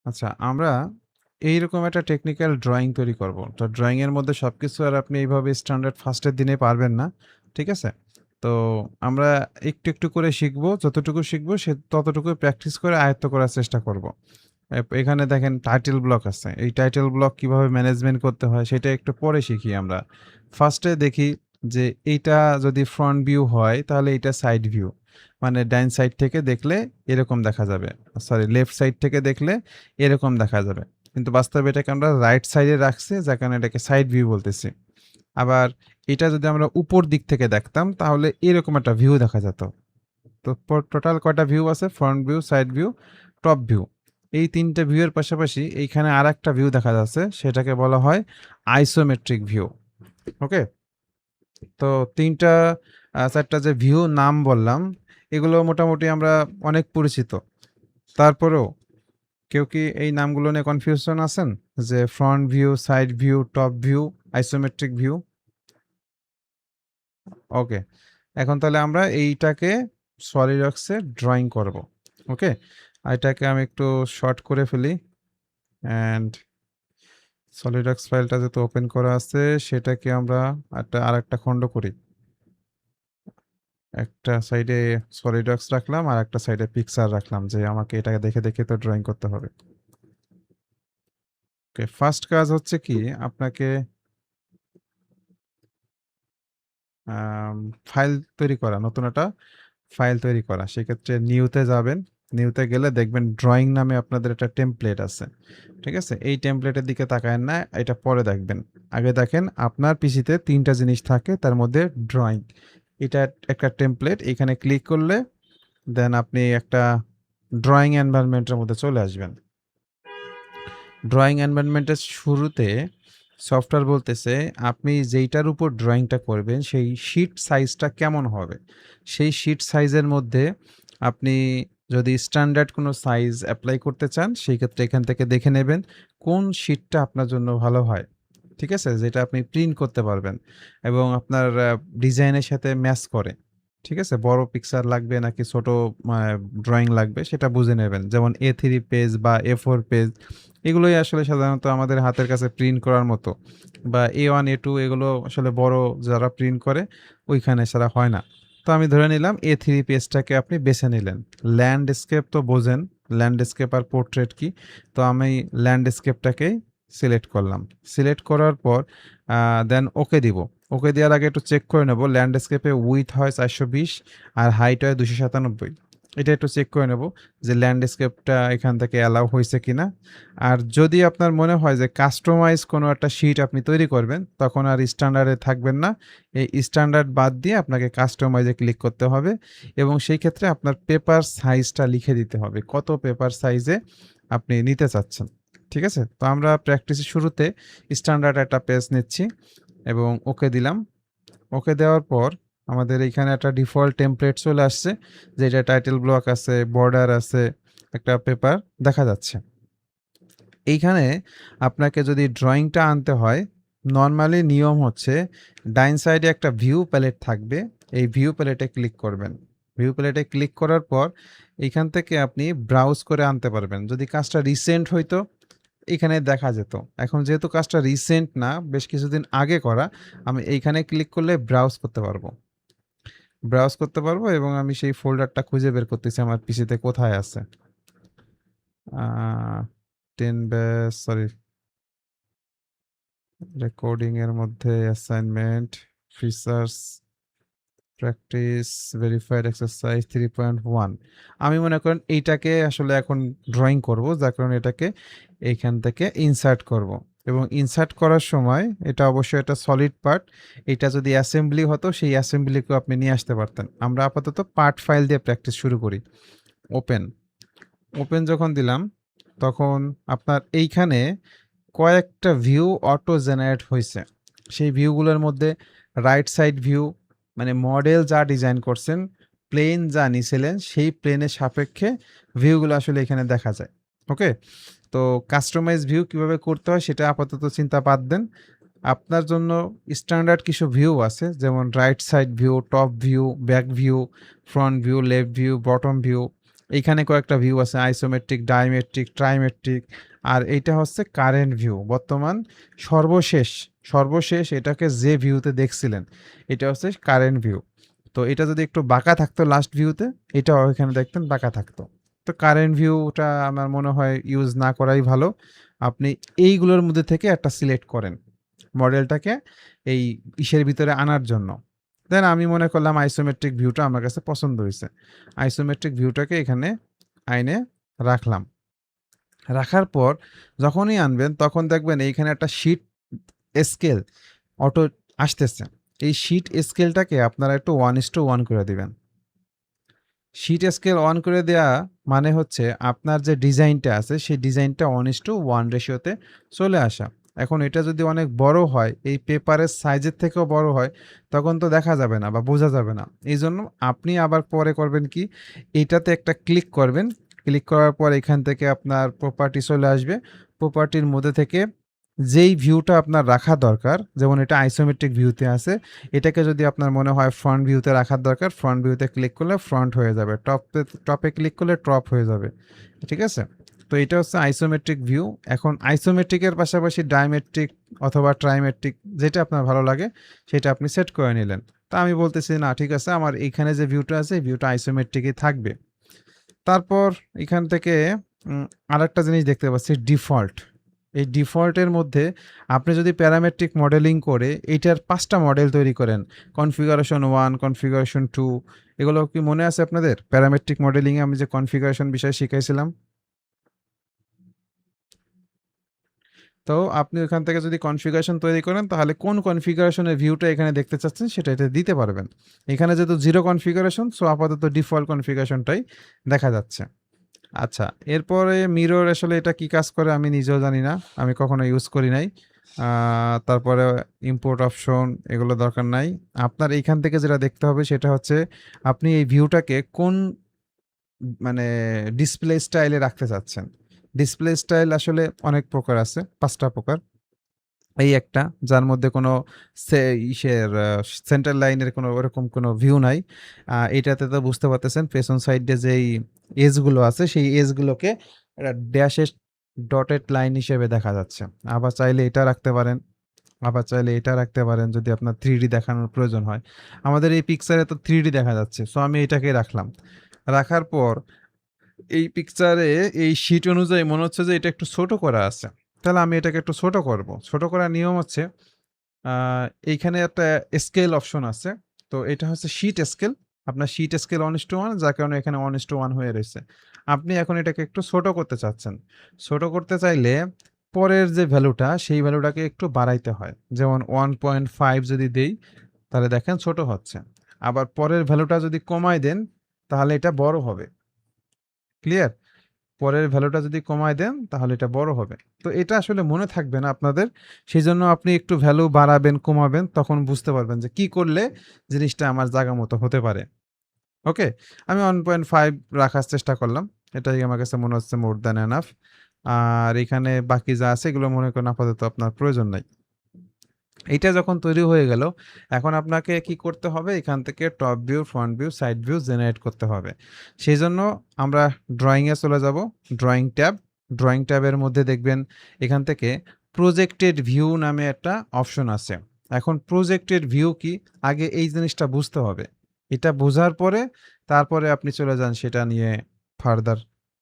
আচ্ছা, আমরা এইরকম একটা টেকনিক্যাল ড্রয়িং তৈরি করব। তো ড্রয়িং এর মধ্যে সবকিছু আর আপনি এইভাবে স্ট্যান্ডার্ড ফার্স্ট এর দিনে পারবেন না। ঠিক আছে? তো আমরা একটু করে শিখব। যতটুকু শিখব সে ততটুকু প্র্যাকটিস করে আয়ত্ত করার চেষ্টা করব। এখানে দেখেন টাইটেল ব্লক আছে। এই টাইটেল ব্লক কিভাবে ম্যানেজমেন্ট করতে হয় সেটা একটু পরে শিখি আমরা। ফার্স্ট এ দেখি যে এইটা যদি ফ্রন্ট ভিউ হয় তাহলে এইটা সাইড ভিউ। মানে ডাইন সাইড থেকে দেখলে এরকম দেখা যাবে। সরি, লেফট সাইড থেকে দেখলে এরকম দেখা যাবে। কিন্তু বাস্তবে এটাকে আমরা রাইট সাইডে রাখছি, যার কারণে এটাকে সাইড ভিউ বলতেছি। আবার এটা যদি আমরা উপর দিক থেকে দেখতাম তাহলে এরকম একটা ভিউ দেখা যেত। তো টোটাল কয়টা ভিউ আছে? Front view, side view, top view. এই ৩ টে ভিউ এর পাশাপাশি এইখানে আরেকটা ভিউ দেখা যাচ্ছে, সেটাকে বলা হয় আইসোমেট্রিক ভিউ। ওকে? তো ৩ টা ৪ টা যে ভিউ নাম বললাম, এগুলো মোটামুটি আমরা অনেক পরিচিত। তারপরেও কেউ কি এই নামগুলো নিয়ে কনফিউশন আছেন? যে front view, side view, top view, isometric view? Okay. এখন তাহলে আমরা এইটাকে সলিডওয়ার্কস এ ড্রইং করব। ওকে? এটাকে আমি একটু শর্ট করে ফেলি অ্যান্ড সলিডওয়ার্কস ফাইলটা যেহেতু ওপেন করা আছে সেটাকে আমরা আরেকটা খণ্ড করি। একটা সাইডে সলিডওয়ার্কস রাখলাম আর একটা সাইডে পিক্সার রাখলাম যে আমাকে এটাকে দেখে তো ড্রইং করতে হবে। ওকে, ফার্স্ট কাজ হচ্ছে কি আপনাকে আম ফাইল তৈরি করা, নতুন একটা ফাইল তৈরি করা। সেক্ষেত্রে নিউতে যাবেন। নিউতে গেলে দেখবেন ড্রয়িং নামে আপনাদের একটা টেমপ্লেট আছে। ঠিক আছে? এই টেমপ্লেটের দিকে তাকায়েন না, এটা পরে দেখবেন। আগে দেখেন আপনার পিসিতে ৩ টা জিনিস থাকে, তার মধ্যে ড্রয়িং। এটা একটা টেমপ্লেট, এখানে ক্লিক করলে দেন আপনি একটা ড্রয়িং এনভায়রনমেন্টের মধ্যে চলে আসবেন। ড্রয়িং এনভায়রনমেন্টের শুরুতে সফটওয়্যার বলতেছে আপনি যেইটার উপর ড্রয়িংটা করবেন সেই শিট সাইজটা কেমন হবে। সেই শিট সাইজের মধ্যে আপনি যদি স্ট্যান্ডার্ড কোনো সাইজ অ্যাপ্লাই করতে চান সেই ক্ষেত্রে এখান থেকে দেখে নেবেন কোন শিটটা আপনার জন্য ভালো হয়। ঠিক আছে? যেটা আপনি প্রিন্ট করতে পারবেন এবং আপনার ডিজাইনের সাথে ম্যাচ করে। ঠিক আছে? বড় পিকচার লাগবে নাকি ছোট আ ড্রয়িং লাগবে সেটা বুঝে নেবেন। যেমন A3 পেজ বা A4 পেজ এগুলোই আসলে সাধারণত আমাদের হাতের কাছে প্রিন্ট করার মতো, বা A1, A2 এগুলো আসলে বড় যারা প্রিন্ট করে ওইখানে ছাড়া হয় না। তো আমি ধরে নিলাম A3 পেজটাকে আপনি বেছে নিলেন। ল্যান্ডস্কেপ তো বোঝেন, ল্যান্ডস্কেপ আর পোর্ট্রেট কি? তো আমি ল্যান্ডস্কেপটাকেই সিলেক্ট করলাম। সিলেক্ট করার পর দেন ওকে দিব। ওকে দেওয়ার আগে একটু চেক করে নেব ল্যান্ডস্কেপে উইডথ হয় ৪২০ আর হাইট হয় ২৯৭। এটা একটু চেক করে নেব যে ল্যান্ডস্কেপটা এখান থেকে অ্যালাউ হইছে কিনা। আর যদি আপনার মনে হয় যে কাস্টমাইজ কোনো একটা শিট আপনি তৈরি করবেন, তখন আর স্ট্যান্ডার্ডে থাকবেন না। এই স্ট্যান্ডার্ড বাদ দিয়ে আপনাকে কাস্টমাইজে ক্লিক করতে হবে এবং সেই ক্ষেত্রে আপনার পেপার সাইজটা লিখে দিতে হবে। কত পেপার সাইজে আপনি নিতে চাচ্ছেন। ঠিক আছে? তো আমরা প্র্যাকটিসের শুরুতে স্ট্যান্ডার্ড একটা পেজ নিচ্ছি এবং ওকে দিলাম। ওকে দেওয়ার পর আমাদের এইখানে একটা ডিফল্ট টেমপ্লেট চলে আসছে, যেটা টাইটেল ব্লক আছে, বর্ডার আছে, একটা পেপার দেখা যাচ্ছে। এইখানে আপনাকে যদি ড্রয়িংটা আনতে হয়, নরমালি নিয়ম হচ্ছে ডাইন সাইডে একটা ভিউ প্যালেট থাকবে। এই ভিউ প্যালেটে ক্লিক করবেন। ভিউ প্যালেটে ক্লিক করার পর এইখান থেকে আপনি ব্রাউজ করে আনতে পারবেন। যদি কাজটা রিসেন্ট হইতো এখানে দেখা যেত। এখন যেহেতু কাজটা রিসেন্ট না, বেশ কিছুদিন আগে করা, আমি এইখানে ক্লিক করলে ব্রাউজ করতে পারবো। ব্রাউজ করতে পারবো এবং আমি সেই ফোল্ডারটা খুঁজে বের করতেছি আমার পিসিতে কোথায় আছে। আ 10 ব্যাস সরি, রেকর্ডিং এর মধ্যে assignment, features, practice, verified exercise 3.1। আমি মনে করেন এইটাকে আসলে এখন ড্রয়িং করব, যার কারণে এটাকে এইখান থেকে ইনসার্ট করব এবং ইনসার্ট করার সময় এটা অবশ্যই একটা সলিড পার্ট। এটা যদি অ্যাসেম্বলি হতো সেই অ্যাসেম্বলিকেও আপনি নিয়ে আসতে পারতেন। আমরা আপাতত পার্ট ফাইল দিয়ে প্র্যাকটিস শুরু করি। ওপেন, ওপেন যখন দিলাম তখন আপনার এইখানে কয়েকটা ভিউ অটো জেনারেট হইছে। সেই ভিউগুলোর মধ্যে রাইট সাইড ভিউ, মানে মডেল যা ডিজাইন করছেন, প্লেন যা নিছিলেন সেই প্লেনের সাপেক্ষে ভিউগুলো আসলে এখানে দেখা যায়। ওকে? তো কাস্টমাইজ ভিউ কিভাবে করতে হয় সেটা আপাতত চিন্তা বাদ দেন। আপনার জন্য স্ট্যান্ডার্ড কিছু ভিউ আছে, যেমন right side view, top view, back view, front view, left view, bottom view. এইখানে কয়েকটা ভিউ আছে আইসোমেট্রিক, ডাইমেট্রিক, ট্রাইমেট্রিক আর এইটা হচ্ছে কারেন্ট ভিউ। বর্তমান সর্বশেষ এটাকে যে ভিউতে দেখছিলেন এটা হচ্ছে কারেন্ট ভিউ। তো এটা যদি একটু বাঁকা থাকতো লাস্ট ভিউতে এটাও এখানে দেখতেন বাঁকা থাকতো। তো কারেন্ট ভিউটা আমার মনে হয় ইউজ না করাই ভালো। আপনি এইগুলোর মধ্যে থেকে একটা সিলেক্ট করেন মডেলটাকে এই ইসের ভিতরে আনার জন্য। দেন আমি মনে করলাম আইসোমেট্রিক ভিউটা আমার কাছে পছন্দ হয়েছে। আইসোমেট্রিক ভিউটাকে এখানে আইনে রাখলাম। রাখার পর যখনই আনবেন তখন দেখবেন এইখানে একটা শিট স্কেল অটো আসতেছে। এই শিট স্কেলটাকে আপনারা একটু 1:1 করে দিবেন। শিট স্কেল অন করে দেওয়া মানে হচ্ছে আপনার যে ডিজাইনটা আছে সেই ডিজাইনটা 1:1 রেশিওতে চলে আসা। এখন এটা যদি অনেক বড় হয়, এই পেপারের সাইজের থেকেও বড় হয়, তখন তো দেখা যাবে না বা বোঝা যাবে না। এইজন্য আপনি আবার পরে করবেন কি, এইটাতে একটা ক্লিক করবেন। ক্লিক করার পর এখান থেকে আপনার প্রপার্টি চলে আসবে। প্রপার্টির মধ্যে থেকে যেই ভিউটা আপনার রাখা দরকার, যেমন এটা আইসোমেট্রিক ভিউতে আছে, এটাকে যদি আপনার মনে হয় ফ্রন্ট ভিউতে রাখার দরকার, ফ্রন্ট ভিউতে ক্লিক করলে ফ্রন্ট হয়ে যাবে, টপে ক্লিক করলে টপ হয়ে যাবে। ঠিক আছে? তো এটা হচ্ছে আইসোমেট্রিক ভিউ। এখন আইসোমেট্রিকের পাশাপাশি ডাইমেট্রিক অথবা ট্রাইমেট্রিক যেটা আপনার ভালো লাগে সেটা আপনি সেট করে নিলেন। তা আমি বলতেছি না ঠিক আছে আমার এইখানে যে ভিউটা আছে এই ভিউটা আইসোমেট্রিকই থাকবে। তারপর এখান থেকে আরেকটা জিনিস দেখতে পাচ্ছি ডিফল্ট। এই ডিফল্টের মধ্যে আপনি যদি প্যারামেট্রিক মডেলিং করে এইটার 5টা মডেল তৈরি করেন, কনফিগারেশন 1, কনফিগারেশন 2 এগুলো কি মনে আছে আপনাদের? প্যারামেট্রিক মডেলিংয়ে আমি যে কনফিগারেশন বিষয় শিখাইছিলাম? তো আপনি ওখান থেকে যদি কনফিগারেশন তৈরি করেন তাহলে কোন কনফিগারেশনের ভিউটা এখানে দেখতে চাচ্ছেন সেটা এটা দিতে পারবেন। এখানে যেহেতু 0 কনফিগারেশন সো আপাতত ডিফল্ট কনফিগারেশনটাই দেখা যাচ্ছে। আচ্ছা, এরপরে মিরর আসলে এটা কি কাজ করে আমি নিজেও জানি না। আমি কখনো ইউজ করি নাই। তারপরে ইম্পোর্ট অপশন এগুলো দরকার নাই। আপনার এইখান থেকে যেটা দেখতে হবে সেটা হচ্ছে আপনি এই ভিউটাকে কোন মানে ডিসপ্লে স্টাইলে রাখতে চাচ্ছেন। ডিসপ্লে স্টাইল আসলে অনেক প্রকার আছে, ৫টা প্রকার। এই একটা যার মধ্যে কোনো সে ইসের সেন্টার লাইনের কোনো ওরকম কোনো ভিউ নাই। এটাতে তো বুঝতে পারতেছেন পেছন সাইডে যেই এজগুলো আছে সেই এজগুলোকে একটা ড্যাশের ডটেড লাইন হিসেবে দেখা যাচ্ছে। আবার চাইলে এটা রাখতে পারেন, আবার চাইলে এটা রাখতে পারেন যদি আপনার 3D দেখানোর প্রয়োজন হয়। আমাদের এই পিকচারে তো 3D দেখা যাচ্ছে। সো আমি এটাকেই রাখলাম। রাখার পর এই পিকচারে এই শীট অনুযায়ী মনে হচ্ছে যে এটা একটু ছোট করা আছে। তাহলে আমি এটাকে একটু ছোট করব। ছোট করার নিয়ম হচ্ছে আ এইখানে একটা স্কেল অপশন আছে। তো এটা হচ্ছে শীট স্কেল। আপনার শীট স্কেল 1:1 যার কারণে এখানে 1:1 হয়ে রয়েছে। আপনি এখন এটাকে একটু ছোট করতে চাচ্ছেন। ছোট করতে চাইলে পরের যে ভ্যালুটা সেই ভ্যালুটাকে একটু বাড়াইতে হয়। যেমন 1.5 যদি দেই তাহলে দেখেন ছোট হচ্ছে। আবার পরের ভ্যালুটা যদি কমায় দেন তাহলে এটা বড় হবে। ক্লিয়ার? পরের ভ্যালুটা যদি কমায় দেন তাহলে এটা বড় হবে। তো এটা আসলে মনে থাকবে না আপনাদের। সেজন্য আপনি একটু ভ্যালু বাড়াবেন, কমাবেন তখন বুঝতে পারবেন যে কি করলে জিনিসটা আমার জায়গা মতো হতে পারে। ওকে? আমি 1.5 রাখার চেষ্টা করলাম। এটাই আমার কাছে মনে হচ্ছে মোর দ্যান এনাফ। আর এখানে বাকি যা আছে এগুলো মনে করেন আপাতত আপনার প্রয়োজন নাই। এইটা যখন তৈরি হয়ে গেল, এখন আপনাকে কি করতে হবে? এখান থেকে top view, front view, side view generate করতে হবে। সেজন্য আমরা ড্রয়িং এ চলে যাব। Drawing tab. ড্রয়িং ট্যাবের মধ্যে দেখবেন এখান থেকে প্রজেক্টেড ভিউ নামে একটা অপশন আছে। এখন প্রজেক্টেড ভিউ কি? আগে এই জিনিসটা বুঝতে হবে। এটা বোঝার পরে তারপরে আপনি চলে যান সেটা নিয়ে ফার্দার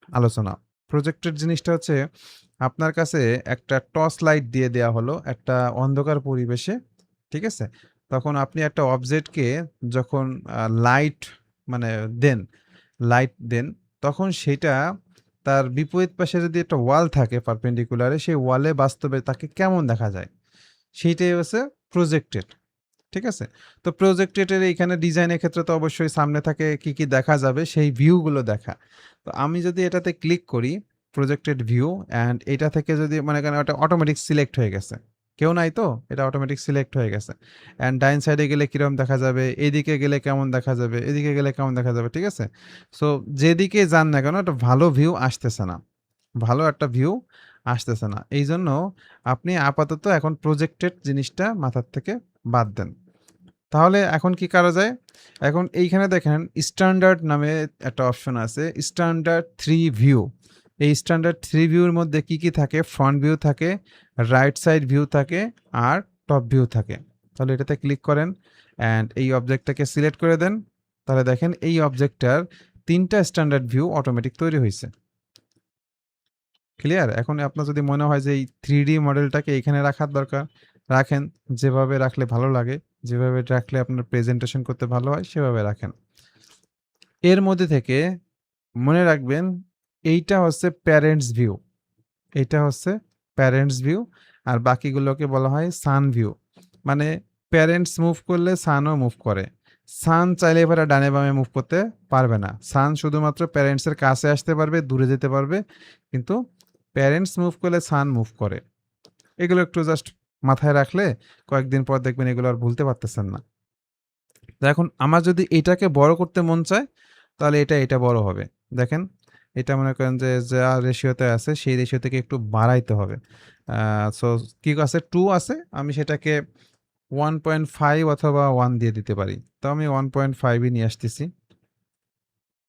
আলোচনা। প্রজেক্টেড জিনিসটা হচ্ছে আপনার কাছে একটা টর্চ লাইট দিয়ে দেয়া হলো একটা অন্ধকার পরিবেশে, ঠিক আছে? তখন আপনি একটা অবজেক্টকে যখন লাইট মানে দেন, লাইট দেন, তখন সেটা তার বিপরীত পাশে যদি একটা ওয়াল থাকে পারপেন্ডিকুলারে, সেই ওয়ালে বাস্তবে তাকে কেমন দেখা যায়? সেইটাই হচ্ছে প্রজেক্টেড। ঠিক আছে? তো প্রজেক্টেড এইখানে ডিজাইনের ক্ষেত্রে তো অবশ্যই সামনে থাকে কি, কি দেখা যাবে সেই ভিউগুলো দেখা। তো আমি যদি এটাতে ক্লিক করি প্রজেক্টেড ভিউ অ্যান্ড এটা থেকে যদি মনে করেন ওটা অটোমেটিক সিলেক্ট হয়ে গেছে। কেউ নাই তো? এটা অটোমেটিক সিলেক্ট হয়ে গেছে। অ্যান্ড ডাইন সাইডে গেলে কিরকম দেখা যাবে, এদিকে গেলে কেমন দেখা যাবে, এদিকে গেলে কেমন দেখা যাবে, ঠিক আছে? সো যেদিকে যান না কেন একটা ভালো ভিউ আসতেছে না। ভালো একটা ভিউ আসতেছে না। এইজন্য আপনি আপাতত এখন প্রজেক্টেড জিনিসটা মাথার থেকে বাদ দেন। তাহলে এখন কি করা যায়? এখন এইখানে দেখেন স্ট্যান্ডার্ড নামে একটা অপশন আছে। Standard 3 view. এই স্ট্যান্ডার্ড 3 ভিউর মধ্যে কি থাকে? ফ্রন্ট ভিউ থাকে, রাইট সাইড ভিউ থাকে আর টপ ভিউ থাকে। তাহলে এটাতে ক্লিক করেন অ্যান্ড এই অবজেক্টটাকে সিলেক্ট করে দেন। তাহলে দেখেন এই অবজেক্টটার ৩ টা স্ট্যান্ডার্ড ভিউ অটোমেটিক তৈরি হইছে। ক্লিয়ার? এখন আপনার যদি মনে হয় যে এই 3D মডেলটাকে এখানে রাখার দরকার, রাখেন। যেভাবে রাখলে ভালো লাগে, যেভাবে রাখলে আপনার প্রেজেন্টেশন করতে ভালো হয় সেভাবে রাখেন। এর মধ্যে থেকে মনে রাখবেন এইটা হচ্ছে প্যারেন্টস ভিউ। এইটা হচ্ছে প্যারেন্টস ভিউ আর বাকিগুলোকে বলা হয় সান ভিউ। মানে প্যারেন্টস মুভ করলে সানও মুভ করে। সান চাইলে এবারে ডানে বামে মুভ করতে পারবে না। সান শুধুমাত্র প্যারেন্টসের কাছে আসতে পারবে, দূরে যেতে পারবে। কিন্তু প্যারেন্টস মুভ করলে সান মুভ করে। এগুলো একটু জাস্ট মাথায় রাখলে কয়েকদিন পর দেখবেন এগুলো আর ভুলতে পারতেছেন না। তো এখন আমার যদি এটাকে বড় করতে মন চায় তাহলে এটা বড় হবে। দেখেন এটা মনে করেন যে যা রেশিওতে আছে সেই রেশিও থেকে একটু বাড়াইতে হবে। সো কি আছে 2 আছে আমি সেটাকে 1.5 অথবা 1 দিয়ে দিতে পারি। তো আমি 1.5 ই নিয়ে আসতেছি।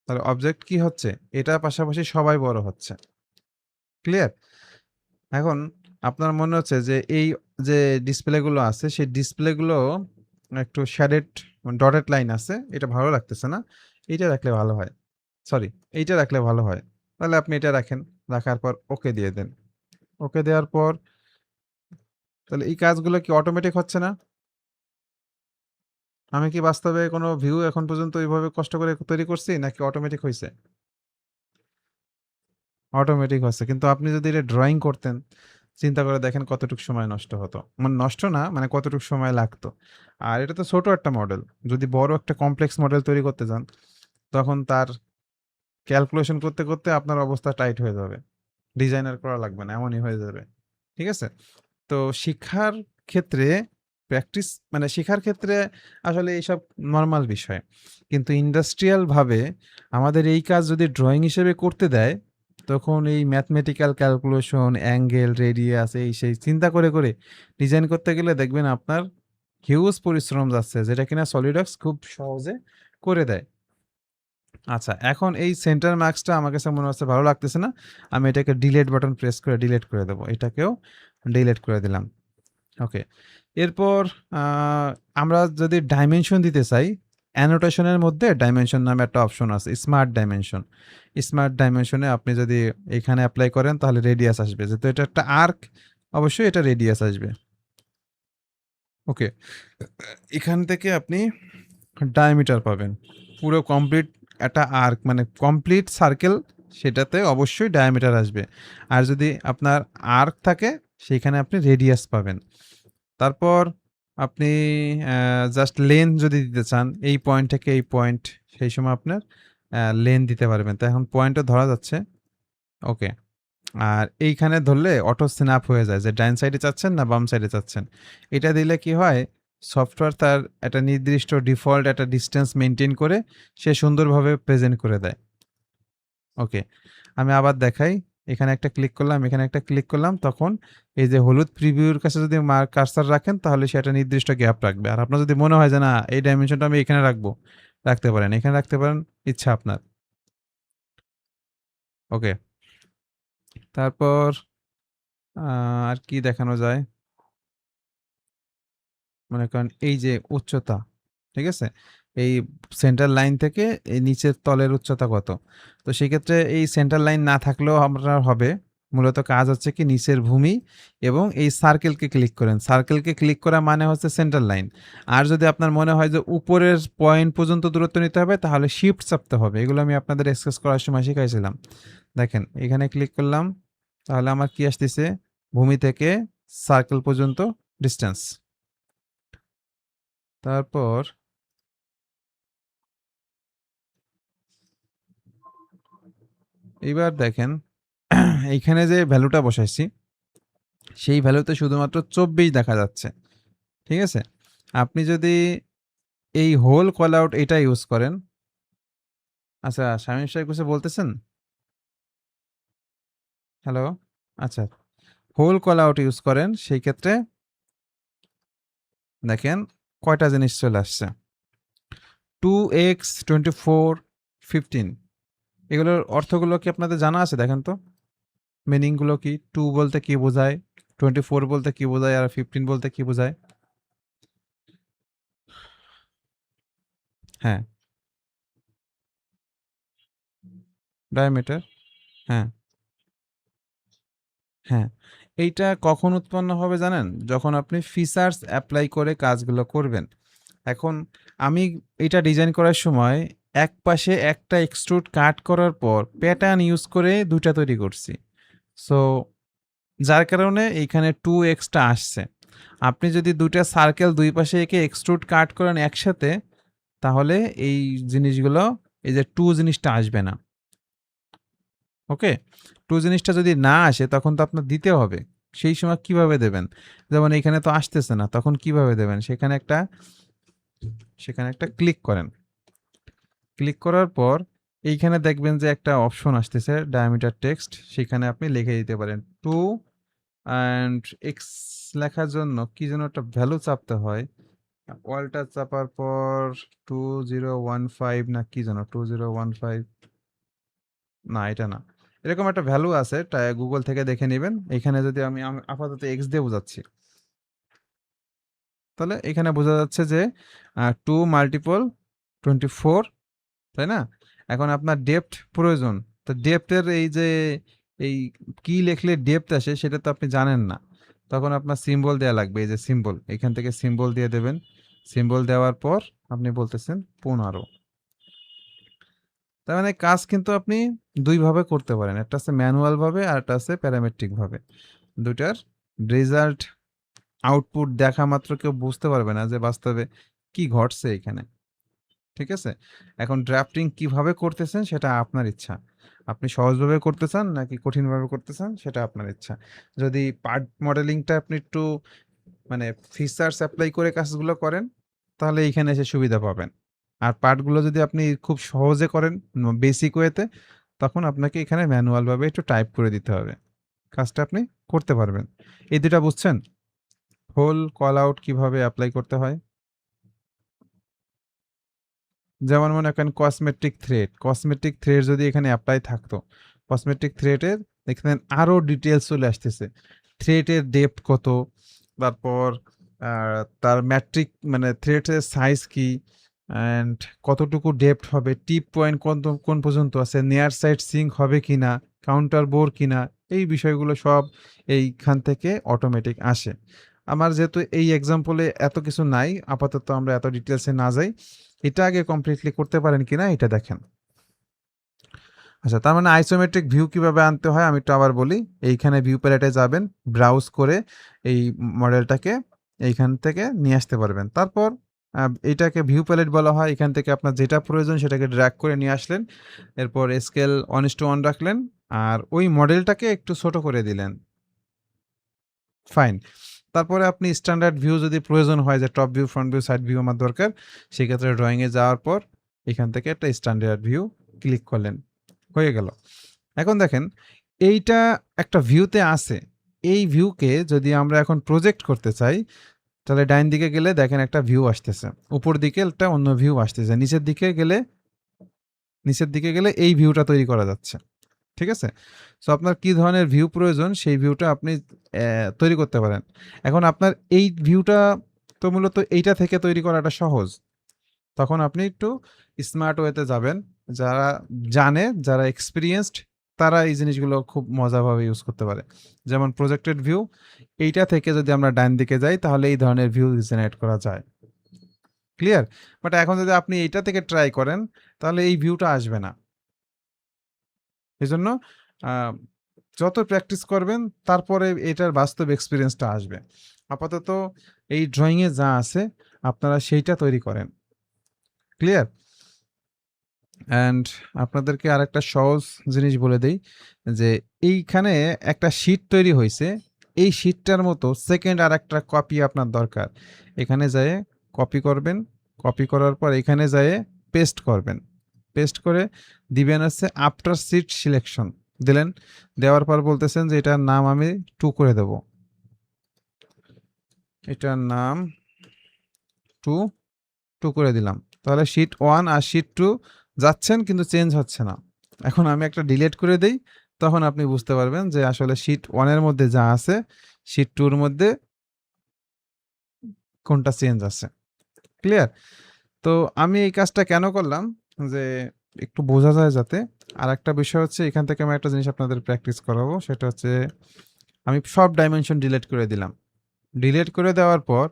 তাহলে অবজেক্ট কি হচ্ছে? এটার পাশাপাশি সবাই বড় হচ্ছে। ক্লিয়ার? এখন আপনার মনে হচ্ছে যে এই যে ডিসপ্লেগুলো আছে সেই ডিসপ্লেগুলো একটু শেডেড ডটেড লাইন আছে। এটা ভালো লাগতেছে না। এইটা রাখলে ভালো হয়। সরি, এইটা রাখলে ভালো হয়। তাহলে আপনি এটা রাখেন। রাখার পর ওকে দিয়ে দেন। ওকে দেওয়ার পর তাহলে এই কাজগুলো কি অটোমেটিক হচ্ছে না? আমি কি বাস্তবে কোনো ভিউ এখন পর্যন্ত ওইভাবে কষ্ট করে তৈরি করছি নাকি অটোমেটিক হইছে? অটোমেটিক হচ্ছে। কিন্তু আপনি যদি এটা ড্রইং করতেন, চিন্তা করে দেখেন কতটুকু সময় নষ্ট হতো। মানে নষ্ট না, মানে কতটুকু সময় লাগতো। আর এটা তো ছোট একটা মডেল। যদি বড় একটা কমপ্লেক্স মডেল তৈরি করতে যান, তখন তার ক্যালকুলেশন করতে আপনার অবস্থা টাইট হয়ে যাবে। ডিজাইনার করা লাগবে না, এমনই হয়ে যাবে। ঠিক আছে? তো শিক্ষার ক্ষেত্রে প্র্যাকটিস মানে শেখার ক্ষেত্রে আসলে এইসব নরমাল বিষয়। কিন্তু ইন্ডাস্ট্রিয়াল ভাবে আমাদের এই কাজ যদি ড্রইং হিসেবে করতে দেয়, তখন এই ম্যাথমেটিক্যাল ক্যালকুলেশন, অ্যাঙ্গেল, রেডিয়াস এই সেই চিন্তা করে ডিজাইন করতে গেলে দেখবেন আপনার হিউজ পরিশ্রম যাচ্ছে, যেটা কিনা সলিডওয়ার্কস খুব সহজে করে দেয়। আচ্ছা, এখন এই সেন্টার মার্কসটা আমার কাছে মনে হচ্ছে ভালো লাগতেছে না। আমি এটাকে ডিলিট বাটন প্রেস করে ডিলিট করে দেব। এটাকেও ডিলিট করে দিলাম। ওকে। এরপর আ আমরা যদি ডাইমেনশন দিতে চাই, অ্যানোটেশনের মধ্যে ডাইমেনশন নামে একটা অপশন আছে। Smart dimension. স্মার্ট ডাইমেনশনে আপনি যদি এখানে এপ্লাই করেন তাহলে রেডিয়াস আসবে। যেহেতু এটা একটা আর্ক অবশ্যই এটা রেডিয়াস আসবে। ওকে। এখান থেকে আপনি ডায়ামিটার পাবেন। পুরো কমপ্লিট একটা আর্ক মানে কমপ্লিট সার্কেল সেটাতে অবশ্যই ডায়ামিটার আসবে। আর যদি আপনার আর্ক থাকে সেখানে আপনি রেডিয়াস পাবেন। তারপর আপনি জাস্ট লেন্থ যদি দিতে চান এই পয়েন্ট থেকে এই পয়েন্ট সেই সময় আপনার লেন্থ দিতে পারবেন। তো এখন পয়েন্টও ধরা যাচ্ছে। ওকে। আর এইখানে ধরলে অটো স্ন্যাপ হয়ে যায় যে ডাইন সাইডে চাচ্ছেন না বাম সাইডে চাচ্ছেন। এটা দিলে কি হয় সফটওয়্যার তার একটা নির্দিষ্ট ডিফল্ট একটা ডিসট্যান্স মেইনটেইন করে সে সুন্দরভাবে প্রেজেন্ট করে দেয়। ওকে। আমি আবার দেখাই। এখানে একটা ক্লিক করলাম, এখানে একটা ক্লিক করলাম। তখন এই যে হলুদ প্রিভিউর কাছে যদি কার্সর রাখেন তাহলে সে একটা নির্দিষ্ট গ্যাপ রাখবে। আর আপনার যদি মনে হয় যে না এই ডাইমেনশনটা আমি এখানে রাখবো, রাখতে পারেন। এখানে রাখতে পারেন, ইচ্ছা আপনার। ওকে। তারপর আ আর কি দেখানো যায়? মনে করেন এই যে উচ্চতা, ঠিক আছে? এই সেন্টার লাইন থেকে এই নিচের তলের উচ্চতা কত? তো সেক্ষেত্রে এই সেন্টার লাইন না থাকলেও আপনার হবে। মূলত কাজ হচ্ছে কি নিচের ভূমি এবং এই সার্কেলকে ক্লিক করেন। সার্কেলকে ক্লিক করা মানে হচ্ছে সেন্টার লাইন। আর যদি আপনার মনে হয় যে উপরের পয়েন্ট পর্যন্ত দূরত্ব নিতে হবে তাহলে শিফট চাপতে হবে। এগুলো আমি আপনাদের এক্সেস করার সময় শিখাইছিলাম। দেখেন এখানে ক্লিক করলাম। তাহলে আমার কি আসতেছে? ভূমি থেকে সার্কেল পর্যন্ত ডিসট্যান্স। তারপর এইবার দেখেন এইখানে যে ভ্যালুটা বসাইছি, সেই ভ্যালুতে শুধুমাত্র ২৪ দেখা যাচ্ছে। ঠিক আছে? আপনি যদি এই হোল কল আউট এটা ইউজ করেন আচ্ছা শামীম সাহেব কিছু বলতেছেন? হ্যালো? আচ্ছা। হোল কল আউট ইউজ করেন সেই ক্ষেত্রে দেখেন কয়টা জিনিস চলে আসছে? 2x 24 15 এগুলোর অর্থগুলো কি আপনাদের জানা আছে? দেখেন তো মিনিংগুলো কি? 2 বলতে কি বোঝায়, 24 বলতে কি বোঝায়, আর 15 বলতে কি বোঝায়? হ্যাঁ, ডায়ামিটার। হ্যাঁ, হ্যাঁ। এইটা কখন উৎপন্ন হবে জানেন? যখন আপনি ফিচার্স এপ্লাই করে কাজগুলো করবেন। এখন আমি এটা ডিজাইন করার সময় একপাশে একটা এক্সট্রুড কাট করার পর প্যাটার্ন ইউজ করে ২ টা তৈরি করছি। সো যার কারণে এইখানে 2x টা আসছে। আপনি যদি ২ টা সার্কেল ২ পাশে এঁকে এক্সট্রুড কাট করেন একসাথে, তাহলে এই জিনিসগুলো, এই যে 2 জিনিসটা আসবে না। ওকে? 2 জিনিসটা যদি না আসে তখন তো আপনার দিতে হবে। সেই সময় কিভাবে দেবেন? যেমন এইখানে তো আসতেছে না, তখন কিভাবে দেবেন? সেখানে একটা ক্লিক করেন। ক্লিক করার পর এইখানে দেখবেন যে একটা অপশন আসতেছে ডায়ামিটার টেক্সট, সেখানে আপনি লিখে দিতে পারেন 2 অ্যান্ড x লেখার জন্য কি যেন একটা ভ্যালু চাপতে হয়। অল্টার চাপার পর 2015 না কি যেন 2015, না এটা না। এরকম একটা ভ্যালু আছে, গুগল থেকে দেখে নিবেন। এখানে যদি আমি আপাতত x দিয়ে বোঝাচ্ছি। তাহলে এখানে বোঝা যাচ্ছে যে 2 মাল্টিপল 24, তাই না? এখন আপনার ডেপথ প্রয়োজন। তো ডেপথের এই যে এই কি লিখলে ডেপথ আসে সেটা তো আপনি জানেন না। তখন আপনার সিম্বল দেয়া লাগবে। এই যে সিম্বল, এখান থেকে সিম্বল দিয়ে দেবেন। সিম্বল দেওয়ার পর আপনি বলতেছেন 15। তার মানে কাজ কিন্তু আপনি ২ ভাবে করতে পারেন। একটা আছে ম্যানুয়াল ভাবে আর একটা আছে প্যারামেট্রিক ভাবে। ২ টার রেজাল্ট আউটপুট দেখা মাত্র কেউ বুঝতে পারবে না যে বাস্তবে কি ঘটছে এখানে। ঠিক আছে? এখন ড্রাফটিং কিভাবে করতেছেন সেটা আপনার ইচ্ছা। আপনি সহজভাবে করতে চান নাকি কঠিনভাবে করতে চান সেটা আপনার ইচ্ছা। যদি পার্ট মডেলিংটা আপনি একটু মানে ফিচার্স এপ্লাই করে কাজগুলো করেন, তাহলে এইখানে এসে সুবিধা পাবেন। আর পার্টগুলো যদি আপনি খুব সহজে করেন বেসিক ওয়েতে, তখন আপনাকে এখানে ম্যানুয়াল ভাবে একটু টাইপ করে দিতে হবে। কাজটা আপনি করতে পারবেন। এই ২ টা বুঝছেন? হোল, কল আউট কিভাবে এপ্লাই করতে হয়? যেমন মনে করেন কসমেটিক থ্রেড যদি এখানে এপ্লাই থাকতো, কসমেটিক থ্রেডের এখানে আরো ডিটেইলস চলে আসতেছে। থ্রেডের ডেপথ কত, তারপর তার ম্যাট্রিক মানে থ্রেডের সাইজ কি, অ্যান্ড কতটুকু ডেপথ হবে, টিপ পয়েন্ট কোন পর্যন্ত আছে, নিয়ার সাইড সিঙ্ক হবে কিনা, কাউন্টার বোর কিনা, এই বিষয়গুলো সব এইখান থেকে অটোমেটিক আসে। আমার যেহেতু এই এক্সাম্পলে এত কিছু নাই, আপাতত আমরা এত ডিটেলসে না যাই। এটা আগে কমপ্লিটলি করতে পারেন কিনা এটা দেখেন। আচ্ছা, তার মানে আইসোমেট্রিক ভিউ কিভাবে আনতে হয় আমি একটু আবার বলি। এইখানে ভিউ প্যালেটে যাবেন, ব্রাউজ করে এই মডেলটাকে এইখান থেকে নিয়ে আসতে পারবেন। তারপর এইটাকে ভিউ প্যালেট বলা হয়। এখান থেকে আপনার যেটা প্রয়োজন সেটাকে ড্র্যাগ করে নিয়ে আসলেন। এরপর স্কেল 1:1 রাখলেন আর ওই মডেলটাকে একটু ছোট করে দিলেন। ফাইন। তারপরে আপনি স্ট্যান্ডার্ড ভিউ যদি প্রয়োজন হয় যে top view, front view, side view আমার দরকার, সেক্ষেত্রে ড্রয়িংয়ে যাওয়ার পর এখান থেকে একটা স্ট্যান্ডার্ড ভিউ ক্লিক করলেন। হয়ে গেল। এখন দেখেন এইটা একটা ভিউতে আছে। এই ভিউকে যদি আমরা এখন প্রজেক্ট করতে চাই, তাহলে ডাইন দিকে গেলে দেখেন একটা ভিউ আসতেছে। উপর দিকে একটা অন্য ভিউ আসতেছে। নিচের দিকে গেলে এই ভিউটা তৈরি করা যাচ্ছে। ঠিক আছে? সো আপনার কি ধরনের ভিউ প্রয়োজন সেই ভিউটা আপনি তৈরি করতে পারেন। এখন আপনার এই ভিউটা তো মূলত এইটা থেকে তৈরি করাটা সহজ। তখন আপনি একটু স্মার্ট ওয়েতে যাবেন। যারা জানে, যারা এক্সপেরিয়েন্সড, তারা এই জিনিসগুলো খুব মজাভাবে ইউজ করতে পারে। যেমন প্রজেক্টেড ভিউ, এইটা থেকে যদি আমরা ডান দিকে যাই তাহলে এই ধরনের ভিউ জেনারেট করা যায়। ক্লিয়ার? বাট এখন যদি আপনি এইটা থেকে ট্রাই করেন তাহলে এই ভিউটা আসবে না। এজন্য আ যত প্র্যাকটিস করবেন তারপরে এটার বাস্তব এক্সপেরিয়েন্সটা আসবে। আপাতত এই ড্রইং এ যা আছে আপনারা সেইটা তৈরি করেন। ক্লিয়ার? অ্যান্ড আপনাদেরকে আরেকটা সহজ জিনিস বলে দেই যে এইখানে একটা শীট তৈরি হইছে। এই শীটটার মতো সেকেন্ড আরেকটা কপি আপনার দরকার। এখানে যেয়ে কপি করবেন। কপি করার পর এখানে যেয়ে পেস্ট করবেন। পেস্ট করে দিবেন হচ্ছে আফটার শীট সিলেকশন। দিলেন। দেওয়ার পর বলতেছেন যে এটার নাম আমি 2 করে দেব। এটার নাম 2 টু 2 করে দিলাম। তাহলে শীট 1 আর শীট 2 যাচ্ছেন কিন্তু চেঞ্জ হচ্ছে না। এখন আমি একটা ডিলিট করে দেই, তখন আপনি বুঝতে পারবেন যে আসলে শীট 1 এর মধ্যে যা আছে, শীট 2 এর মধ্যে কোনটা চেঞ্জ আছে। ক্লিয়ার? তো আমি এই কাজটা কেন করলাম? যে একটু বোঝা যায় যাতে। আরেকটা বিষয় হচ্ছে এখান থেকে আমি একটা জিনিস আপনাদের প্র্যাকটিস করাবো। সেটা হচ্ছে আমি সব ডাইমেনশন ডিলিট করে দিলাম। ডিলিট করে দেওয়ার পর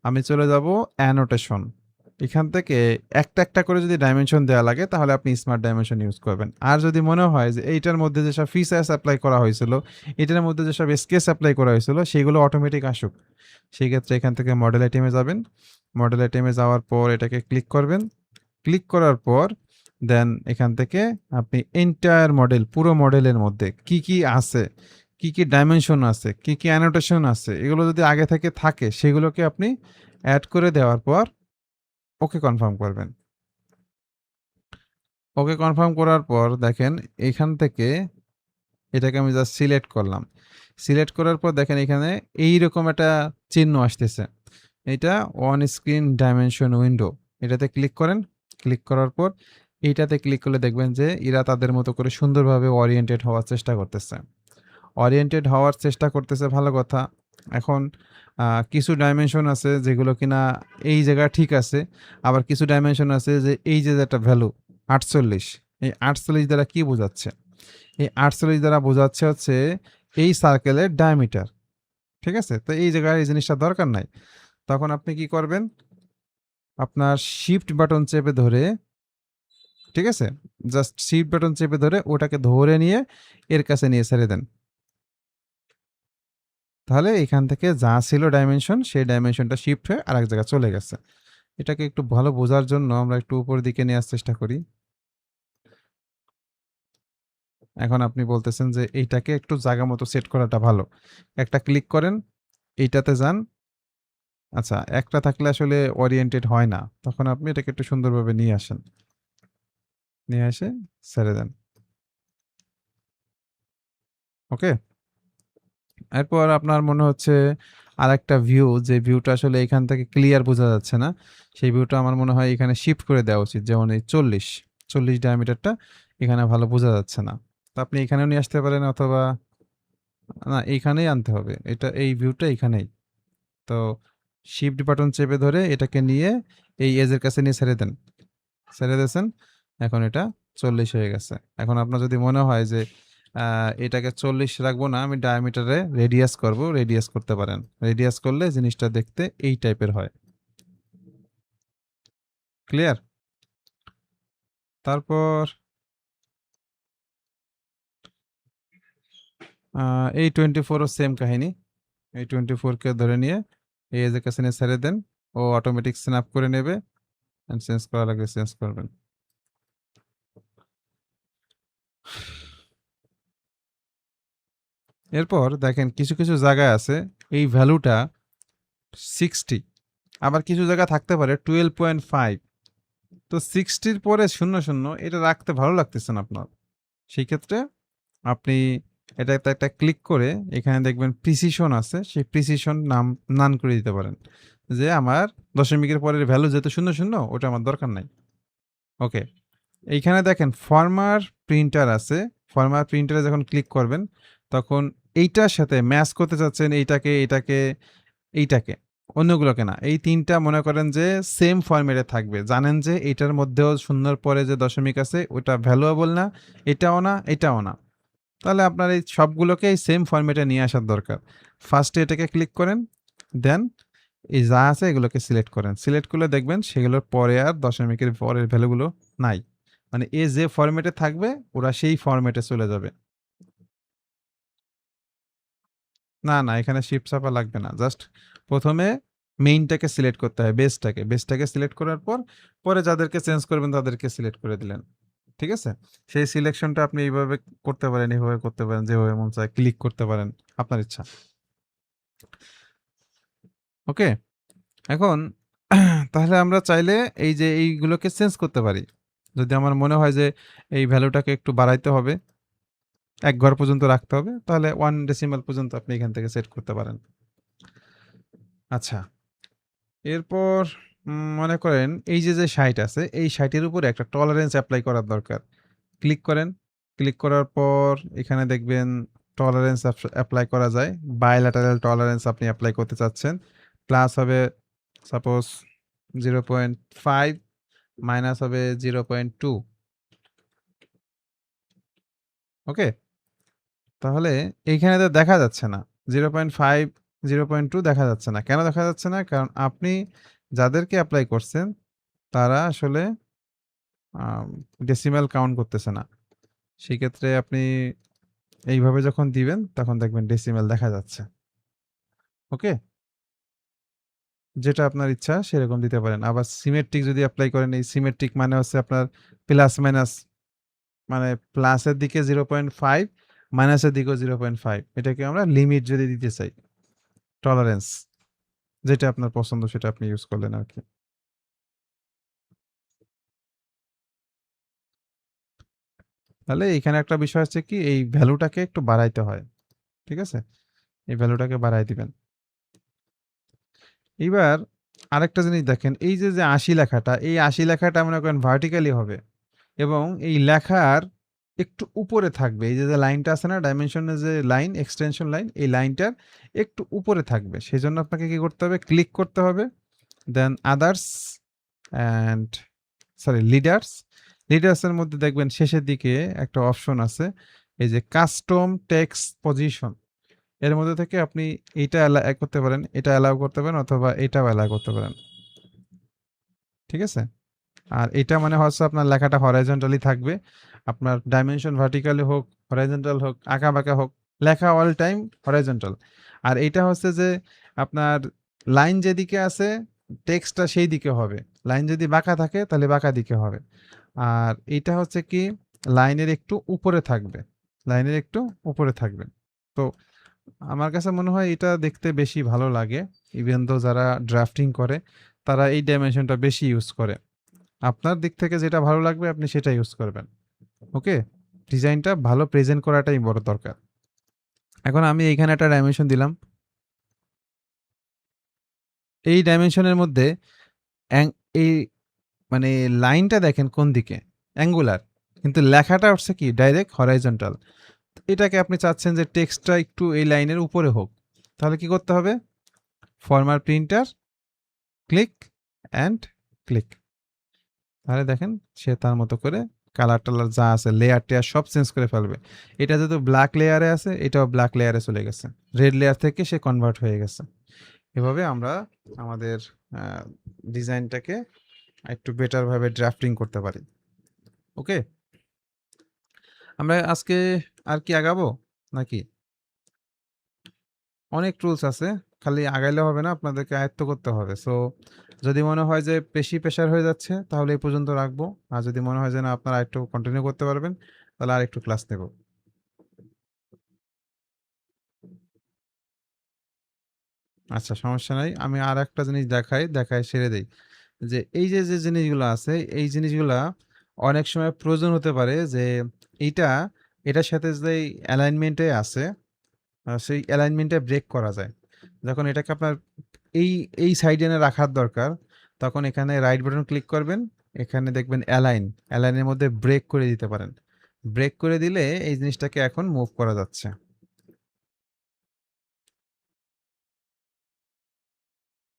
আমি চলে যাব অ্যানোটেশন। এখান থেকে একটা করে যদি ডাইমেনশন দেওয়া লাগে তাহলে আপনি স্মার্ট ডাইমেনশন ইউজ করবেন। আর যদি মনে হয় যে এইটার মধ্যে যেসব ফিচার্স এপ্লাই করা হয়েছিল, এটার মধ্যে যেসব স্কেচ এপ্লাই করা হয়েছিল সেগুলো অটোমেটিক আসুক। সেই ক্ষেত্রে এখান থেকে মডেল আইটেমে যাবেন। মডেল আইটেমে যাওয়ার পর এটাকে ক্লিক করবেন। ক্লিক করার পর দেন এখান থেকে আপনি এন্টায়ার মডেল, পুরো মডেলের মধ্যে কি আছে, কি ডাইমেনশন আছে, কি অ্যানোটেশন আছে, এগুলো যদি আগে থেকে থাকে সেগুলোকে আপনি অ্যাড করে দেওয়ার পর ওকে কনফার্ম করবেন। ওকে কনফার্ম করার পর দেখেন এখান থেকে এটাকে আমি জাস্ট সিলেক্ট করলাম। সিলেক্ট করার পর দেখেন এখানে এইরকম একটা চিহ্ন আসতেছে। এটা অন স্ক্রিন ডাইমেনশন উইন্ডো। এটাতে ক্লিক করেন। ক্লিক করার পর এইটাতে ক্লিক করলে দেখবেন যে এরা তাদের মতো করে সুন্দরভাবে ওরিয়েন্টেড হওয়ার চেষ্টা করতেছে। ওরিয়েন্টেড হওয়ার চেষ্টা করতেছে ভালো কথা। এখন কিছু ডাইমেনশন আছে যেগুলো কিনা এই জায়গায় ঠিক আছে। আবার কিছু ডাইমেনশন আছে যে এই যে একটা ভ্যালু ৪৮, এই ৪৮ দ্বারা কি বোঝাচ্ছে? এই ৪৮ দ্বারা বোঝাচ্ছে হচ্ছে এই সার্কেলের ডায়ামিটার। ঠিক আছে? তো এই জায়গায় এই জিনিসটা দরকার নাই। তখন আপনি কি করবেন? আপনার শিফট বাটন চেপে ধরে, ঠিক আছে? জাস্ট শিফট বাটন চেপে ধরে ওটাকে ধরে নিয়ে এর কাছে নিয়ে ছেড়ে দেন। তাহলে এখান থেকে যা ছিল ডাইমেনশন সেই ডাইমেনশনটা শিফট হয়ে আরেক জায়গায় চলে গেছে। এটাকে একটু ভালো বোঝার জন্য আমরা একটু উপরের দিকে নেওয়ার চেষ্টা করি। এখন আপনি বলতেছেন যে এইটাকে একটু জায়গা মতো সেট করাটা ভালো। একটা ক্লিক করেন, এইটাতে যান। আচ্ছা, একটা থাকলে আসলে ওরিয়েন্টেড হয় না। তখন আপনি এটাকে একটু সুন্দরভাবে নিয়ে আসেন। নিয়ে এসে ছেড়ে দেন। ওকে? এরপর আপনার মনে হচ্ছে আরেকটা ভিউ, যে ভিউটা আসলে এখান থেকে ক্লিয়ার বোঝা যাচ্ছে না। সেই ভিউটা আমার মনে হয় এখানে শিফট করে দেওয়া উচিত। যেমন এই ৪০ ডায়ামিটারটা এখানে ভালো বোঝা যাচ্ছে না। তো আপনি এখানেও নিয়ে আসতে পারেন অথবা না এইখানেই আনতে হবে। এটা এই ভিউটা এইখানেই। তো শিফট বাটন চেপে ধরে এটাকে নিয়ে এই এজের কাছে নিয়ে ছেড়ে দেন। ছেড়ে দিয়েছেন। এখন এটা ৪০ হয়ে গেছে। এখন আপনার যদি মনে হয় যে এটাকে ৪০ রাখবো না, আমি ডায়ামিটারে রেডিয়াস করব, রেডিয়াস করতে পারেন। রেডিয়াস করলে জিনিসটা দেখতে এই টাইপের হয়। ক্লিয়ার? তারপর এই 24 ও সেম কাহিনী। এই 24 কে ধরে নিয়ে এই এজের কাছে নিয়ে ছেড়ে দেন। ও অটোমেটিক স্ন্যাপ করে নেবে। এন্ড চেঞ্জ করা লাগলে চেঞ্জ করবেন। এরপর দেখেন কিছু জায়গায় আছে এই ভ্যালুটা 60, আবার কিছু জায়গা থাকতে পারে 12.5। তো 60 এর পরে 00 এটা রাখতে ভালো লাগতেছে না আপনার। সেই ক্ষেত্রে আপনি এটাতে একটা ক্লিক করে এখানে দেখবেন প্রিসিশন আছে, সেই প্রিসিশন নান করে দিতে পারেন। যে আমার দশমিকের পরের ভ্যালু যেহেতু 00 ওটা আমার দরকার নাই। ওকে। এইখানে দেখেন ফরমার প্রিন্টার আছে। ফরমার প্রিন্টারে যখন ক্লিক করবেন তখন এইটার সাথে ম্যাচ করতে চাচ্ছেন এইটাকে, অন্যগুলোকে না। এই ৩ টা মনে করেন যে সেম ফরম্যাটে থাকবে। জানেন যে এটার মধ্যেও শূন্যর পরে যে দশমিক আছে ওটা ভ্যালুয়েবল না, এটাও না, এটাও না। তাহলে আপনার এই সবগুলোকে এই সেম ফরম্যাটে নিয়ে আসার দরকার। ফার্স্টে এটাকে ক্লিক করেন, দেন এই যা আছে এগুলোকে সিলেক্ট করেন। সিলেক্ট করলে দেখবেন সেগুলোর পরে আর দশমিকের পরের ভ্যালুগুলো নাই। মানে এ যে ফরম্যাটে থাকবে ওরা সেই ফরম্যাটে চলে যাবে। না, এখানে শিফট চাপা লাগবে না। জাস্ট ১ম এ মেইনটাকে সিলেক্ট করতে হয়, বেসটাকে সিলেক্ট করার পর পরে যাদেরকে চেঞ্জ করবেন তাদেরকে সিলেক্ট করে দিলেন। ঠিক আছে? সেই সিলেকশনটা আপনি এইভাবে করতে পারেন, এভাবে করতে পারেন, যেভাবে মন চায় ক্লিক করতে পারেন। আপনার ইচ্ছা। ওকে? এখন তাহলে আমরা চাইলে এই যে এইগুলোকে চেঞ্জ করতে পারি। যদি আমার মনে হয় যে এই ভ্যালুটাকে একটু বাড়াইতে হবে, ১ ঘর পর্যন্ত রাখতে হবে, তাহলে 1 ডেসিমাল পর্যন্ত আপনি এখান থেকে সেট করতে পারেন। আচ্ছা। এরপর মনে করেন এই যে ৬০ আছে, এই ৬০ এর উপরে একটা টলারেন্স এপ্লাই করার দরকার। ক্লিক করেন। ক্লিক করার পর এখানে দেখবেন টলারেন্স এপ্লাই করা যায়। বায়ল্যাটারাল টলারেন্স আপনি এপ্লাই করতে চাচ্ছেন। প্লাস হবে সাপোজ 0.5 মাইনাস হবে 0.2। ওকে? তাহলে এইখানে তো দেখা যাচ্ছে না। 0.5, 0.2 দেখা যাচ্ছে না। কেন দেখা যাচ্ছে না? কারণ আপনি যাদেরকে এপ্লাই করছেন তারা আসলে আম ডেসিমাল কাউন্ট করতেছে না। সেক্ষেত্রে আপনি এইভাবে যখন দিবেন তখন দেখবেন ডেসিমাল দেখা যাচ্ছে। ওকে? যেটা আপনার ইচ্ছা সেরকম দিতে পারেন। আবার সিমেট্রিক যদি এপ্লাই করেন, এই সিমেট্রিক মানে হচ্ছে আপনার প্লাস মাইনাস, মানে প্লাসের দিকে 0.5 মাইনাসের দিকেও 0.5, এটাকে আমরা লিমিট যদি দিতে চাই, টলারেন্স যেটা আপনার পছন্দ সেটা আপনি ইউজ করলেন আরকি। তাহলে এখানে একটা বিষয় হচ্ছে কি, এই ভ্যালুটাকে একটু বাড়াইতে হয়। ঠিক আছে? এই ভ্যালুটাকে বাড়ায় দিবেন। এইবার আরেকটা জিনিস দেখেন, এই যে ৮০ লেখাটা, এই ৮০ লেখাটা মনে করেন ভার্টিক্যালি হবে এবং এই লেখার একটু উপরে থাকবে। এই যে লাইনটা আছে না, ডাইমেনশনের যে লাইন, এক্সটেনশন লাইন, এই লাইনটার একটু উপরে থাকবে। সেজন্য আপনাকে কি করতে হবে? ক্লিক করতে হবে। দেন আদার্স অ্যান্ড লিডার্স। লিডার্সের মধ্যে দেখবেন শেষের দিকে একটা অপশন আছে। এই যে কাস্টম টেক্সট পজিশন। এর মধ্যে থেকে আপনি এইটা করতে পারেন, এটা অ্যালাউ করতে পারেন অথবা এটাও অ্যালাউ করতে পারেন। ঠিক আছে? আর এটা মানে হচ্ছে আপনার লেখাটা হরাইজন্টালি থাকবে। আপনার ডাইমেনশন ভার্টিক্যালি হোক, হরাইজন্টাল হোক, আঁকা-বাঁকা হোক, লেখা অল টাইম হরাইজন্টাল। আর এইটা হচ্ছে যে আপনার লাইন যেদিকে আছে টেক্সটটা সেই দিকে হবে। লাইন যদি বাঁকা থাকে তাহলে বাঁকা দিকে হবে। আর এইটা হচ্ছে কি লাইনের একটু উপরে থাকবে। লাইনের একটু উপরে থাকবে। তো আমার কাছে মনে হয় এটা দেখতে বেশি ভালো লাগে। ইভেন দো যারা ড্রাফটিং করে তারা এই ডাইমেনশনটা বেশি ইউজ করে। আপনার দিক থেকে যেটা ভালো লাগবে আপনি সেটা ইউজ করবেন। ওকে? ডিজাইনটা ভালো প্রেজেন্ট করাটাই বড় দরকার। এখন আমি এইখানে একটা ডাইমেনশন দিলাম। এই ডাইমেনশনের মধ্যে অ্যাং এই মানে লাইনটা দেখেন কোন দিকে? অ্যাঙ্গুলার। কিন্তু লেখাটা হচ্ছে কি ডাইরেক্ট হরাইজন্টাল। এটাকে আপনি চাচ্ছেন যে টেক্সটটা একটু এই লাইনের উপরে হোক। তাহলে কি করতে হবে? Former printer, click and click. তাহলে দেখেন সে তার মতো করে কালার-টালার যা আছে লেয়ার-টেয়ার সব চেঞ্জ করে ফেলবে। এটা যেহেতু ব্ল্যাক লেয়ারে আছে, এটাও ব্ল্যাক লেয়ারে চলে গেছে। রেড লেয়ার থেকে সে কনভার্ট হয়ে গেছে। এভাবে আমরা আমাদের আ ডিজাইনটাকে একটু বেটার ভাবে ড্রাফটিং করতে পারি। ওকে? আমরা আজকে আর কি আগাবো? নাকি? অনেক টুলস আছে। খালি আগাইলে হবে না, আপনাদেরকে আয়ত্ত করতে হবে। সো যদি মনে হয় যে বেশি প্রেশার হয়ে যাচ্ছে তাহলে এই পর্যন্ত রাখবো। আর যদি মনে হয় যে না আপনারা আরেকটু কন্টিনিউ করতে পারবেন তাহলে আরেকটু ক্লাস নেব। আচ্ছা, সমস্যা নাই। আমি আরেকটা জিনিস দেখায় সেরে দেই। যে এই যে জিনিসগুলো আছে এই জিনিসগুলা অনেক সময় প্রয়োজন হতে পারে যে এইটা এটার সাথে যেই অ্যালাইনমেন্ট এ আছে সেই অ্যালাইনমেন্টে ব্রেক করা যায়। যখন এটাকে আপনার এই সাইডে এনে রাখার দরকার, তখন এখানে রাইট বাটন ক্লিক করবেন। এখানে দেখবেন অ্যালাইন। অ্যালাইনের মধ্যে ব্রেক করে দিতে পারেন। ব্রেক করে দিলে এই জিনিসটাকে এখন মুভ করা যাচ্ছে।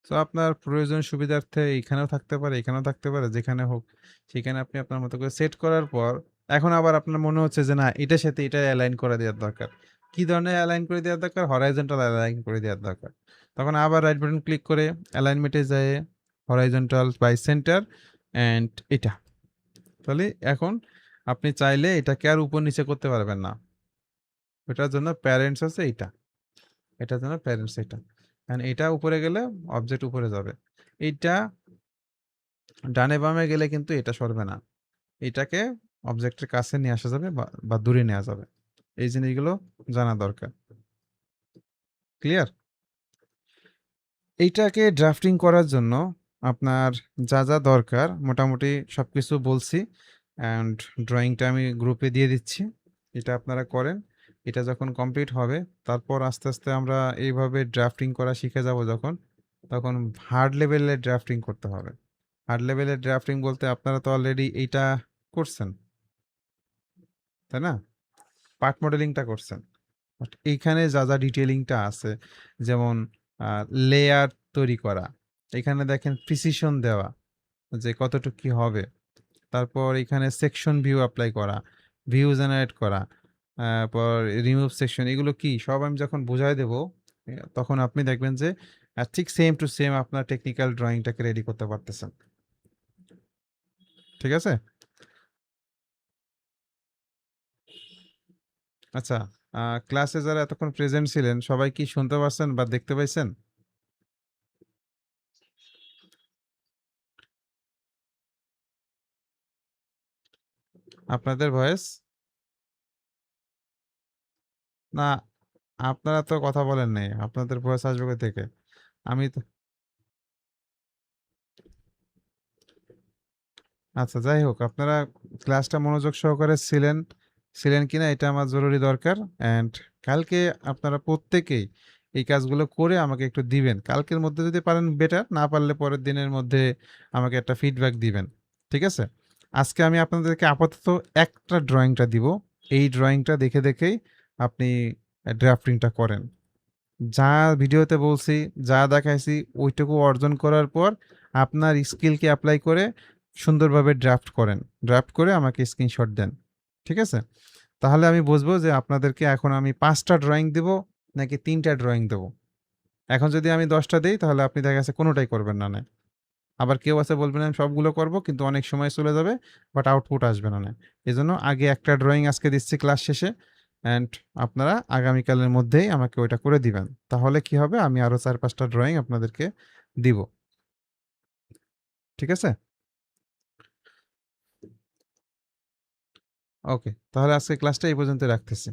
সো আপনার প্রয়োজন সুবিধার্থে এখানেও থাকতে পারে, এখানেও থাকতে পারে, যেখানে হোক সেখানে আপনি আপনার মতো করে সেট করার পর এখন আবার আপনার মনে হচ্ছে যে না এটার সাথে এটা অ্যালাইন করে দেওয়ার দরকার। কি ধরনের অ্যালাইন করে দেওয়ার দরকার? হরাইজন্টাল অ্যালাইন করে দেওয়ার দরকার। তখন আবার রাইট বাটন ক্লিক করে অ্যালাইনমেন্টে যেয়ে হরাইজন্টাল বাই সেন্টার অ্যান্ড এটা। তাহলে এখন আপনি চাইলে এটাকে আর উপর নিচে করতে পারবেন না। এটার জন্য প্যারেন্টস আছে এইটা। এটার জন্য প্যারেন্টস এটা। কারণ এটা উপরে গেলে অবজেক্ট উপরে যাবে। এইটা ডানে বামে গেলে কিন্তু এটা সরবে না। এটাকে অবজেক্টের কাছে নিয়ে আসা যাবে বা দূরে নেওয়া যাবে। এই জিনিসগুলো জানা দরকার। ক্লিয়ার? এইটাকে ড্রাফটিং করার জন্য আপনার যা দরকার মোটামুটি সবকিছু বলছি অ্যান্ড ড্রয়িংটা আমি গ্রুপে দিয়ে দিচ্ছি। এটা আপনারা করেন। এটা যখন কমপ্লিট হবে তারপর আস্তে আমরা এইভাবে ড্রাফটিং করা শিখে যাব যখন, তখন হার্ড লেভেলের ড্রাফটিং করতে হবে। হার্ড লেভেলের ড্রাফটিং বলতে আপনারা তো অলরেডি এইটা করছেন, তাই না? পার্ট মডেলিংটা করছেন। বাট এইখানে যা ডিটেইলিংটা আছে, যেমন লেয়ার তৈরি করা, এখানে দেখেন প্রিসিশন দেওয়া যে কতটুকু কি হবে। তারপর এখানে সেকশন ভিউ অ্যাপ্লাই করা, ভিউ জেনারেট করা, পর রিমুভ সেকশন, এগুলো কি সব আমি যখন বুঝাই দেব, তখন আপনি দেখবেন যে ঠিক সেম টু সেম আপনার টেকনিক্যাল ড্রয়িংটাকে রেডি করতে পারতেছেন। ঠিক আছে? আচ্ছা, ক্লাসে যারা এতক্ষণ প্রেজেন্ট ছিলেন সবাই কি শুনতে পারছেন বা দেখতে পাইছেন? আপনাদের ভয়েস? না, আপনারা তো কথা বলেন নাই। আপনাদের ভয়েস আসবে কোথা থেকে? আমি তো আচ্ছা, যাই হোক, আপনারা ক্লাসটা মনোযোগ সহকারে ছিলেন কিনা এটা আমার জরুরি দরকার। অ্যান্ড কালকে আপনারা প্রত্যেকেই এই কাজগুলো করে আমাকে একটু দিবেন। কালকের মধ্যে যদি পারেন বেটার, না পারলে পরের দিনের মধ্যে আমাকে একটা ফিডব্যাক দিবেন। ঠিক আছে? আজকে আমি আপনাদেরকে আপাতত একটা ড্রয়িংটা দিব। এই ড্রয়িংটা দেখেই আপনি ড্রাফটিংটা করেন। যা ভিডিওতে বলছি, যা দেখাইছি ওইটুকু অর্জন করার পর আপনার স্কিলকে এপ্লাই করে সুন্দরভাবে ড্রাফট করেন। ড্রাফট করে আমাকে স্ক্রিনশট দেন। ঠিক আছে? তাহলে আমি বুঝবো যে আপনাদেরকে এখন আমি ৫ টা ড্রয়িং দিব নাকি ৩ টা ড্রয়িং দেব। এখন যদি আমি ১০ টা দেই তাহলে আপনি দেখা গেছে কোনটাই করবেন না। আবার কেউ আছে বলবেন আমি সবগুলো করব কিন্তু অনেক সময় চলে যাবে, বাট আউটপুট আসবে না। এজন্য আগে একটা ড্রয়িং আজকে দিচ্ছি ক্লাস শেষে, অ্যান্ড আপনারা আগামীকালের মধ্যেই আমাকে ওইটা করে দিবেন। তাহলে কি হবে, আমি আরো ৪-৫ টা ড্রয়িং আপনাদেরকে দিব। ঠিক আছে? ওকে। তাহলে আজকে ক্লাসটা এই পর্যন্ত রাখতেছি।